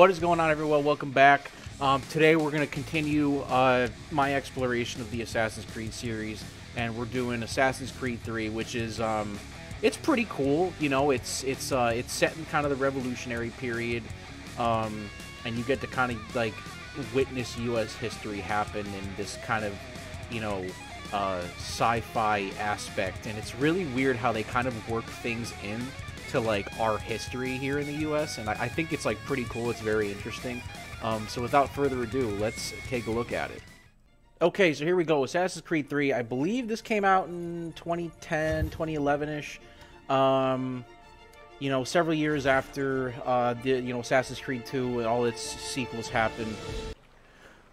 What is going on, everyone? Welcome back. Today we're going to continue my exploration of the Assassin's Creed series, and we're doing Assassin's Creed 3, which is it's pretty cool. You know, it's set in kind of the revolutionary period, and you get to kind of like witness U.S. history happen in this kind of, you know, sci-fi aspect, and it's really weird how they kind of work things in to like our history here in the U.S., and I think it's like pretty cool. It's very interesting. So without further ado, let's take a look at it. Okay, so here we go. Assassin's Creed 3. I believe this came out in 2010, 2011-ish. You know, several years after Assassin's Creed 2 and all its sequels happened.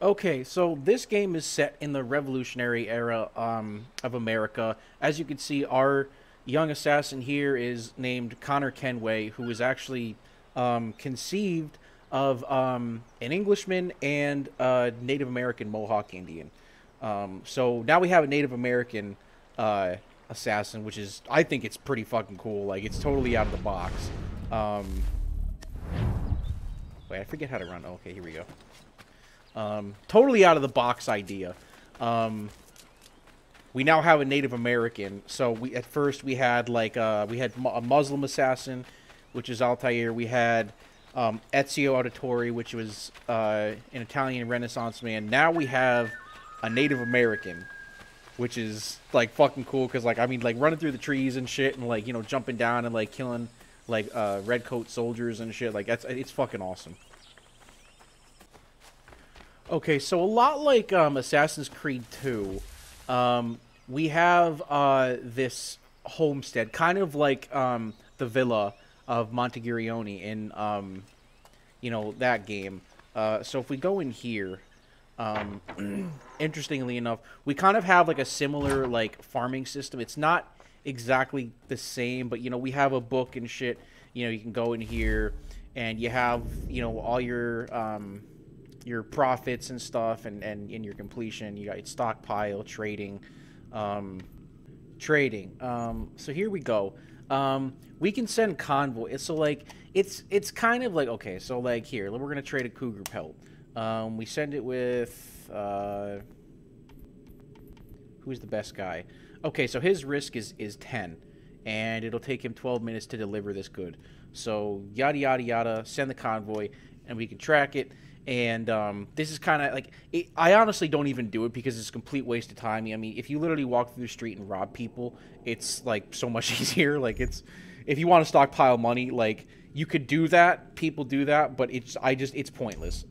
Okay, so this game is set in the revolutionary era of America. As you can see, our young assassin here is named Connor Kenway, who is actually conceived of an Englishman and a Native American Mohawk Indian. So now we have a Native American assassin, which is, I think it's pretty fucking cool. Like, it's totally out of the box. Wait, I forget how to run. Oh, okay, here we go. Totally out of the box idea. We now have a Native American. So at first we had like a Muslim assassin, which is Altair. We had Ezio Auditore, which was an Italian Renaissance man. Now we have a Native American, which is like fucking cool because, like, I mean, like running through the trees and shit, and like, you know, jumping down and like killing like redcoat soldiers and shit. Like, it's fucking awesome. Okay, so a lot like Assassin's Creed 2, we have this homestead, kind of like the villa of Montegrioni in, you know, that game. So if we go in here, interestingly enough, we kind of have like a similar like farming system. It's not exactly the same, but, you know, we have a book and shit. You know, you can go in here and you have, you know, all your profits and stuff, and in your completion, you got stockpile, trading. So here we go. We can send convoy. So like it's kind of like, okay, so like here we're gonna trade a cougar pelt. We send it with who's the best guy? Okay, so his risk is 10, and it'll take him 12 minutes to deliver this good. So yada yada yada, send the convoy, and we can track it. And this is kind of like, I honestly don't even do it because it's a complete waste of time. I mean, if you literally walk through the street and rob people, it's like so much easier. Like, it's, if you want to stockpile money, like, you could do that. People do that, but it's pointless,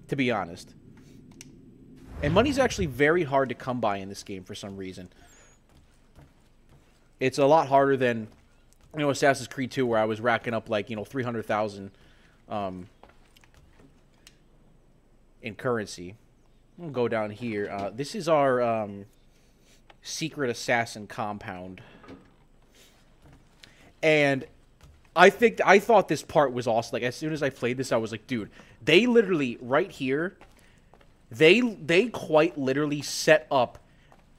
to be honest. And money's actually very hard to come by in this game for some reason. It's a lot harder than, you know, Assassin's Creed 2, where I was racking up like, you know, 300,000 in currency. We'll go down here. This is our secret assassin compound, and I thought this part was awesome. Like, as soon as I played this, I was like, dude, they literally right here, they quite literally set up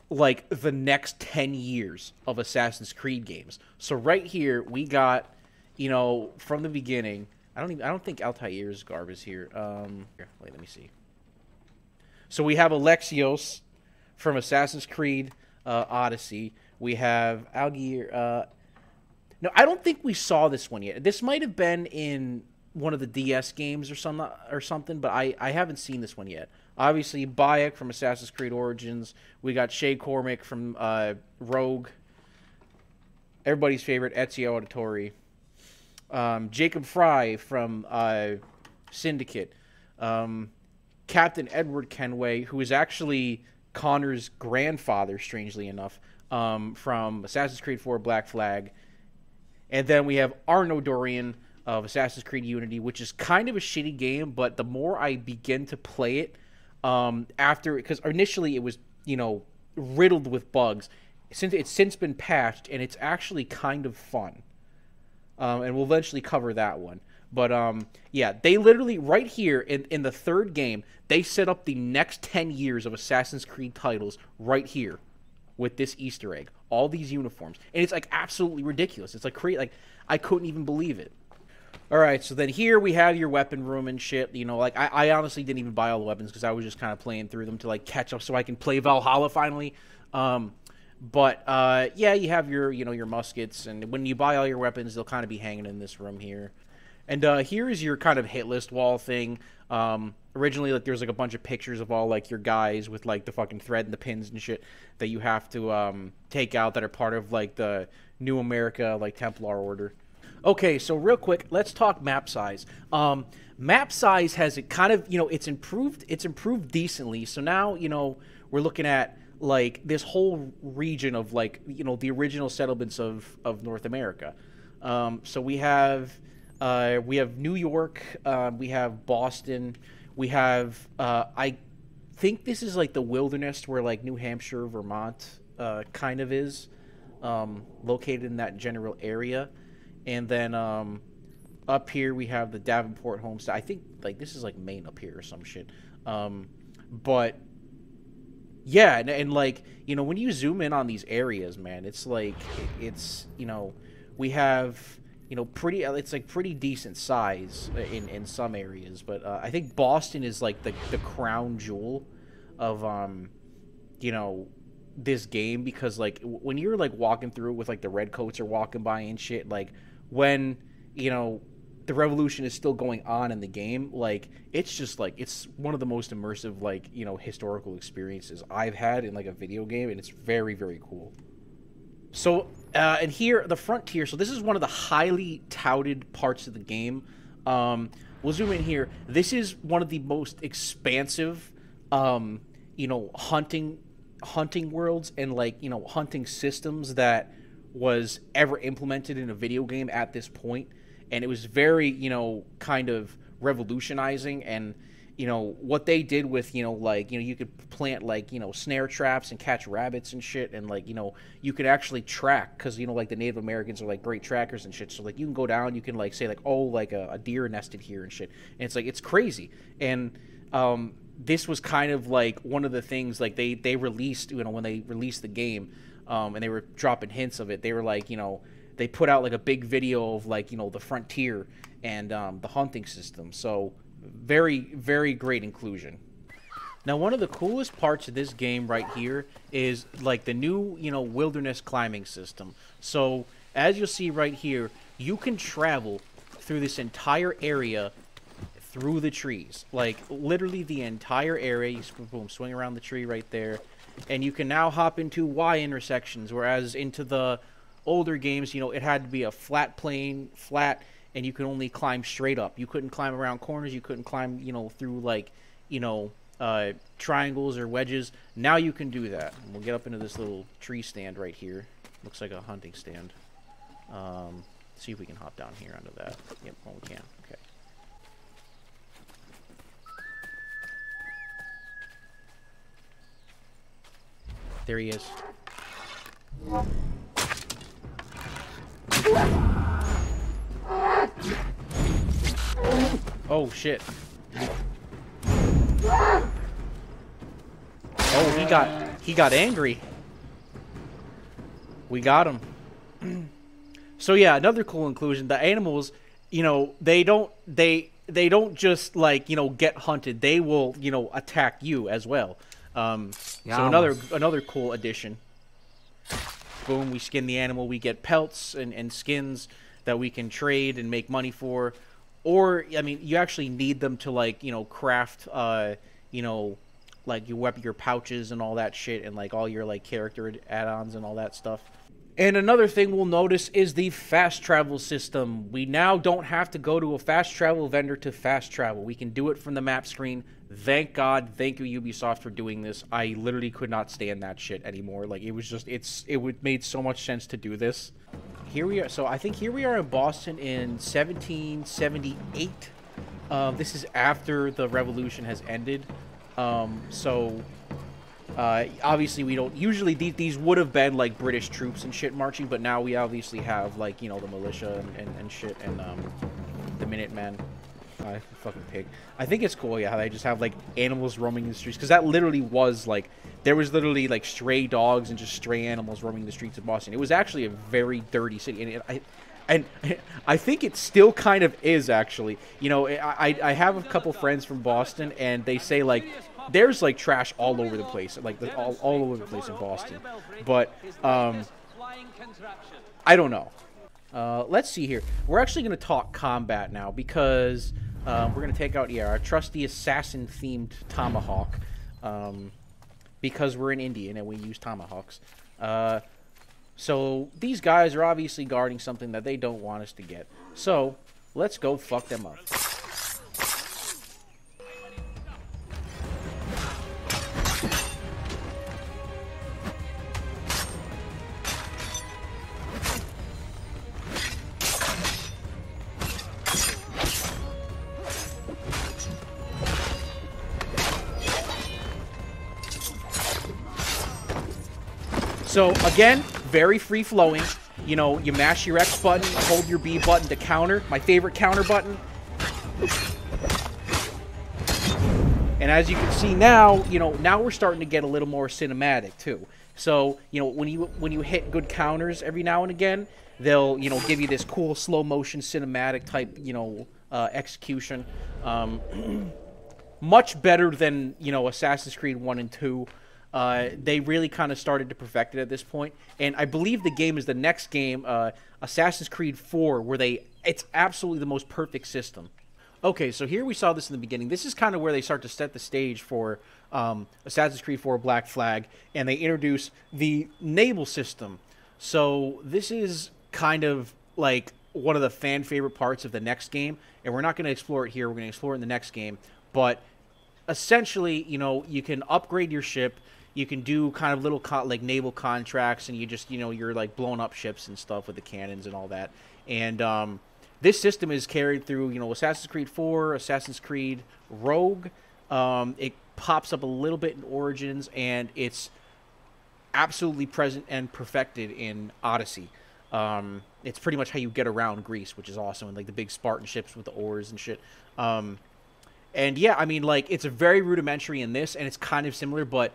like the next 10 years of Assassin's Creed games. So right here we got, you know, from the beginning. I don't think Altair's garb is here. Here, wait, let me see. So we have Alexios from Assassin's Creed Odyssey. We have Algier. No, I don't think we saw this one yet. This might have been in one of the DS games or something, but I haven't seen this one yet. Obviously, Bayek from Assassin's Creed Origins. We got Shay Cormac from Rogue. Everybody's favorite, Ezio Auditore. Jacob Fry from Syndicate. Captain Edward Kenway, who is actually Connor's grandfather, strangely enough, from Assassin's Creed 4 Black Flag. And then we have Arno Dorian of Assassin's Creed Unity, which is kind of a shitty game, but the more I begin to play it, because initially it was, you know, riddled with bugs. It's since been patched, and it's actually kind of fun. And we'll eventually cover that one. But, yeah, they literally, right here in the third game, they set up the next 10 years of Assassin's Creed titles right here with this Easter egg. All these uniforms. And it's, like, absolutely ridiculous. It's, like, I couldn't even believe it. All right, so then here we have your weapon room and shit. You know, like I honestly didn't even buy all the weapons because I was just kind of playing through them to like catch up so I can play Valhalla finally. Yeah, you have your your muskets, and when you buy all your weapons, they'll kind of be hanging in this room here. And here is your kind of hit list wall thing. Originally, like there's like a bunch of pictures of all like your guys with like the fucking thread and the pins and shit that you have to take out that are part of like the New America like Templar Order. Okay, so real quick, let's talk map size. Map size has it kind of, it's improved decently. So now, we're looking at like this whole region of like, the original settlements of North America. So we have New York, we have Boston, we have I think this is like the wilderness where like New Hampshire, Vermont kind of is located in that general area. And then up here we have the Davenport homestead. I think like this is like Maine up here or some shit. But yeah, and like when you zoom in on these areas, man, it's like we have it's like pretty decent size in some areas. But I think Boston is like the crown jewel of this game, because like when you're like walking through it with like the redcoats are walking by and shit, like when the revolution is still going on in the game, like it's just like it's one of the most immersive like historical experiences I've had in like a video game, and it's very, very cool. So and here the frontier, so this is one of the highly touted parts of the game. We'll zoom in here. This is one of the most expansive hunting worlds and like hunting systems that was ever implemented in a video game at this point. And it was very kind of revolutionizing. And what they did with you could plant like snare traps and catch rabbits and shit, and like you could actually track, because like the Native Americans are like great trackers and shit, so like you can go down, you can like say like, oh, like a deer nested here and shit, and it's like it's crazy. And this was kind of like one of the things like they released when they released the game, and they were dropping hints of it. They were like they put out like a big video of like the frontier and the hunting system. So very, very great inclusion. Now, one of the coolest parts of this game right here is like the new wilderness climbing system. So as you'll see right here, you can travel through this entire area through the trees, like literally the entire area. You boom, swing around the tree right there, and you can now hop into Y intersections, whereas into the older games, it had to be a flat plane, and you could only climb straight up. You couldn't climb around corners. You couldn't climb, through like, triangles or wedges. Now you can do that. And we'll get up into this little tree stand right here. Looks like a hunting stand. See if we can hop down here onto that. Yep, well, we can. Okay. There he is. Oh shit. Oh, he got angry. We got him. So yeah, another cool inclusion. The animals, they don't just like, get hunted. They will, attack you as well. So another cool addition. Boom, we skin the animal, we get pelts and skins that we can trade and make money for. Or, I mean, you actually need them to, like, craft, like, your pouches and all that shit, and, like, all your, like, character add-ons and all that stuff. And another thing we'll notice is the fast travel system. We now don't have to go to a fast travel vendor to fast travel. We can do it from the map screen. Thank God. Thank you, Ubisoft, for doing this. I literally could not stand that shit anymore. Like, it was just, it made so much sense to do this. Here we are. So I think here we are in Boston in 1778. This is after the revolution has ended. Obviously we don't usually, these would have been like British troops and shit marching, but now we obviously have like the militia and shit, and the Minutemen. Fucking pig. I think it's cool, yeah, how they just have like animals roaming the streets, because that literally was like, there was literally like stray dogs and just stray animals roaming the streets of Boston. It was actually a very dirty city, and And I think it still kind of is, actually. You know, I have a couple friends from Boston, and they say, like, there's, like, trash all over the place. Like, all over the place in Boston. But, I don't know. Let's see here. We're actually going to talk combat now, because we're going to take out, yeah, our trusty assassin-themed tomahawk. Because we're in Indian and we use tomahawks. So these guys are obviously guarding something that they don't want us to get. So let's go fuck them up. So, again, very free-flowing. You know, you mash your X button, hold your B button to counter. My favorite counter button. And as you can see now, you know, now we're starting to get a little more cinematic, too. So, you know, when you hit good counters every now and again, they'll, you know, give you this cool slow-motion cinematic type, you know, execution. Much better than, you know, Assassin's Creed 1 and 2. They really kind of started to perfect it at this point. And I believe the game is the next game, Assassin's Creed 4, where it's absolutely the most perfect system. Okay, so here we saw this in the beginning. This is kind of where they start to set the stage for Assassin's Creed 4 Black Flag, and they introduce the naval system. So this is kind of like one of the fan favorite parts of the next game, and we're not going to explore it here. We're going to explore it in the next game. But essentially, you know, you can upgrade your ship. You can do kind of little like naval contracts, and you just, you know, you're like blowing up ships and stuff with the cannons and all that. And this system is carried through, you know, Assassin's Creed 4, Assassin's Creed Rogue. It pops up a little bit in Origins, and it's absolutely present and perfected in Odyssey. It's pretty much how you get around Greece, which is awesome, and like the big Spartan ships with the oars and shit. And yeah, I mean, like, it's a very rudimentary in this, and it's kind of similar, but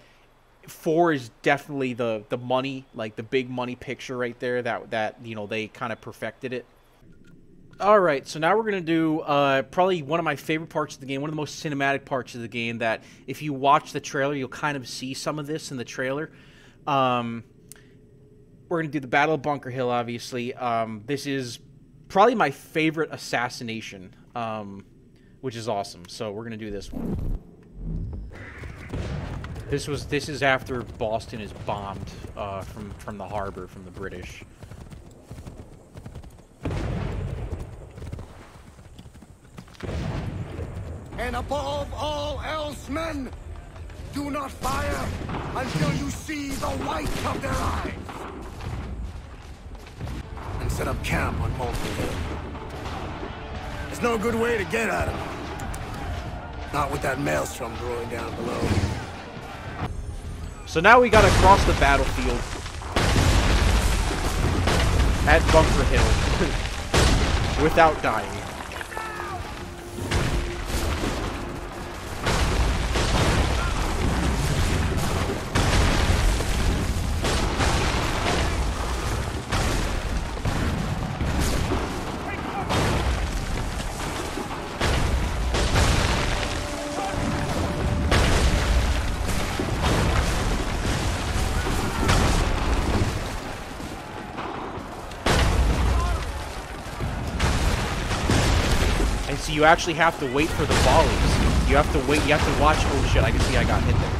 4 is definitely the money, like the big money picture right there that you know, they kind of perfected it. All right, so now we're going to do probably one of my favorite parts of the game, one of the most cinematic parts of the game, that if you watch the trailer, you'll kind of see some of this in the trailer. We're going to do the Battle of Bunker Hill, obviously. This is probably my favorite assassination, which is awesome. So we're going to do this one. This is after Boston is bombed from the harbor, from the British. And above all else, men, do not fire until you see the white of their eyes. And set up camp on Bunker Hill. There's no good way to get at them. Not with that maelstrom growing down below. So now we gotta cross the battlefield at Bunker Hill without dying. So you actually have to wait for the volleys. You have to wait, you have to watch, oh shit, I can see I got hit there.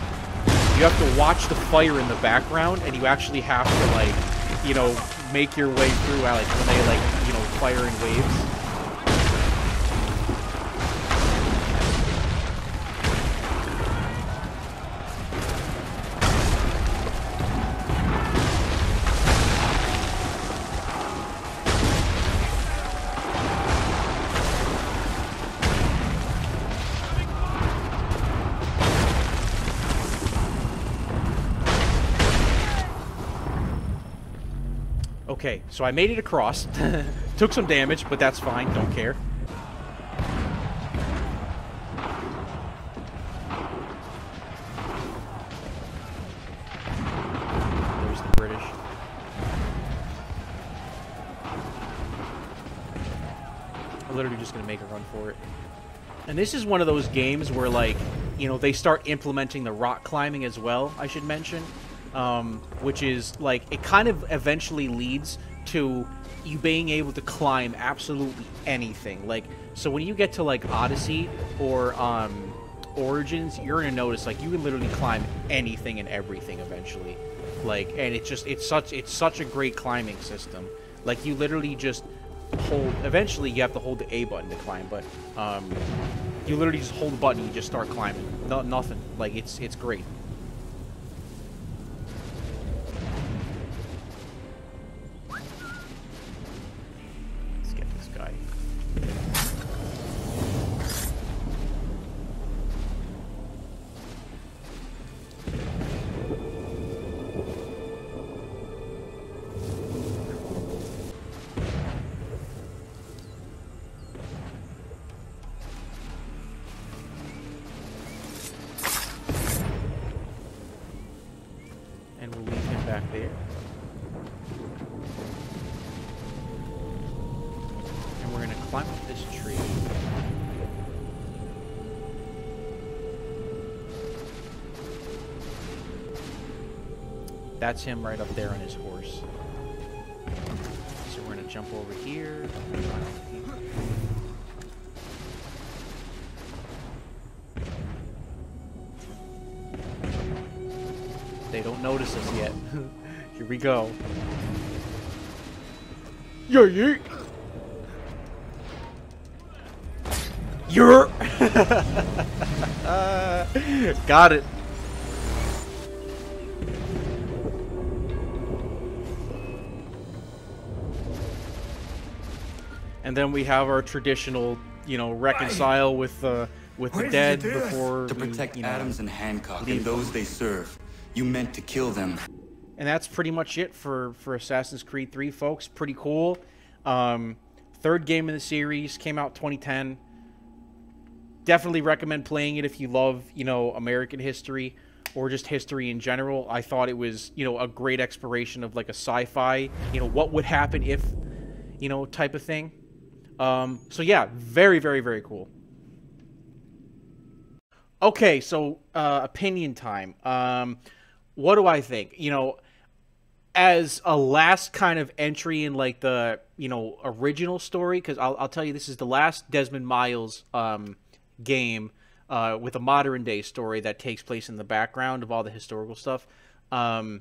You have to watch the fire in the background, and you actually have to, like, you know, make your way through, like, when they, like, you know, fire in waves. Okay, so I made it across. Took some damage, but that's fine. Don't care. There's the British. We're literally just gonna make a run for it. And this is one of those games where, like, you know, they start implementing the rock climbing as well, I should mention. Which is, like, it kind of eventually leads to you being able to climb absolutely anything. Like, so when you get to, like, Odyssey or Origins, you're gonna notice, like, you can literally climb anything and everything eventually. Like, and it's such a great climbing system. Like, you literally just hold, eventually you have to hold the A button to climb, but you literally just hold the button and you just start climbing. Nothing. Like, it's great. Let's get this guy. And we'll leave him back there. And we're gonna climb up this tree. That's him right up there on his horse. So we're gonna jump over here. They don't notice us yet. Here we go. Yeah. You're got it. And then we have our traditional, you know, reconcile with the dead before to protect Adams and Hancock and those they serve. You meant to kill them. And that's pretty much it for Assassin's Creed 3, folks. Pretty cool. Third game in the series, came out 2010. Definitely recommend playing it if you love, you know, American history or just history in general. I thought it was, you know, a great exploration of, like, a sci-fi, you know, what would happen if, you know, type of thing. So yeah, very, very, very cool. Okay, so opinion time. What do I think? You know, as a last kind of entry in, like, the, you know, original story, because I'll tell you, this is the last Desmond Miles game with a modern day story that takes place in the background of all the historical stuff. I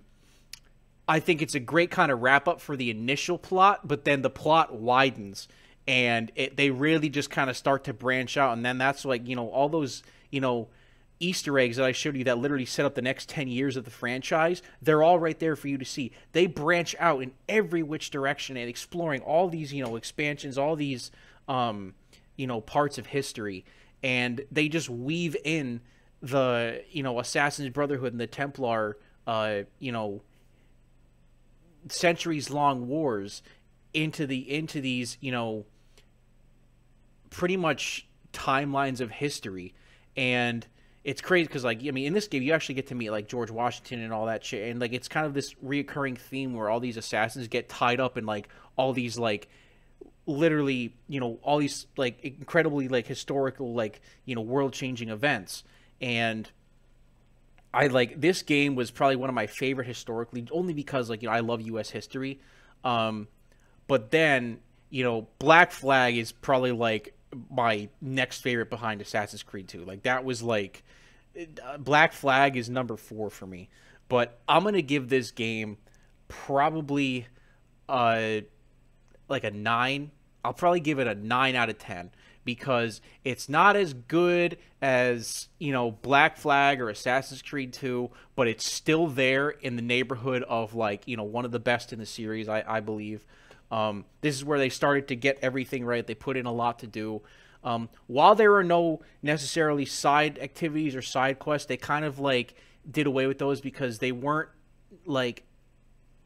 think it's a great kind of wrap up for the initial plot, but then the plot widens and they really just kind of start to branch out. And then that's, like, you know, all those, you know, Easter eggs that I showed you that literally set up the next 10 years of the franchise, they're all right there for you to see. They branch out in every which direction and exploring all these, you know, expansions, all these, you know, parts of history. And they just weave in the, you know, Assassin's Brotherhood and the Templar, you know, centuries-long wars into these, you know, pretty much timelines of history. And it's crazy because, like, I mean, in this game, you actually get to meet, like, George Washington and all that shit. And, like, it's kind of this reoccurring theme where all these assassins get tied up in, like, all these, like, literally, you know, all these, like, incredibly, like, historical, like, you know, world-changing events. And this game was probably one of my favorite historically, only because, like, you know, I love U.S. history. But then, you know, Black Flag is probably, like, my next favorite behind Assassin's Creed 2. Like, that was, like, Black Flag is number 4 for me. But I'm going to give this game probably, like, a 9. I'll probably give it a 9 out of 10. Because it's not as good as, you know, Black Flag or Assassin's Creed 2, but it's still there in the neighborhood of, like, you know, one of the best in the series, I believe. This is where they started to get everything right. They put in a lot to do. While there are no necessarily side activities or side quests, they kind of, like, did away with those because they weren't, like,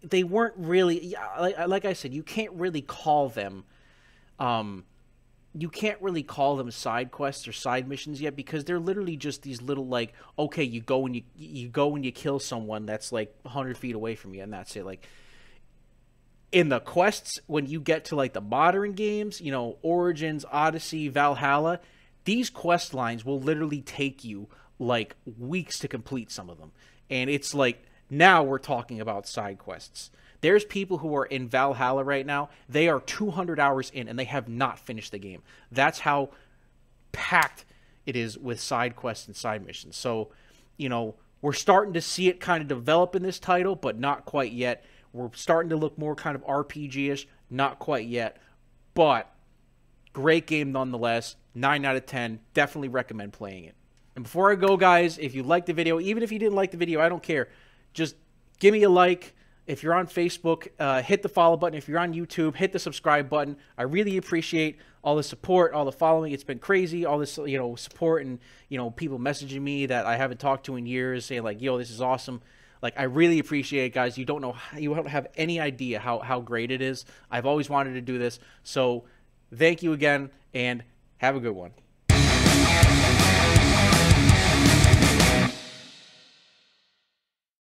they weren't really, like I said, you can't really call them, side quests or side missions yet, because they're literally just these little, like, okay, you go and you kill someone that's, like, 100 feet away from you, and that's it. Like, in the quests, when you get to like the modern games, you know, Origins, Odyssey, Valhalla, these quest lines will literally take you like weeks to complete some of them. And it's like, now we're talking about side quests. There's people who are in Valhalla right now. They are 200 hours in and they have not finished the game. That's how packed it is with side quests and side missions. So, you know, we're starting to see it kind of develop in this title, but not quite yet. We're starting to look more kind of RPG-ish, not quite yet. But great game nonetheless. 9 out of 10. Definitely recommend playing it. And before I go, guys, if you liked the video, even if you didn't like the video, I don't care. Just give me a like. If you're on Facebook, hit the follow button. If you're on YouTube, hit the subscribe button. I really appreciate all the support, all the following. It's been crazy, all this, you know, support and, you know, people messaging me that I haven't talked to in years saying like, yo, this is awesome. Like, I really appreciate it, guys. You don't have any idea how great it is. I've always wanted to do this. So thank you again and have a good one.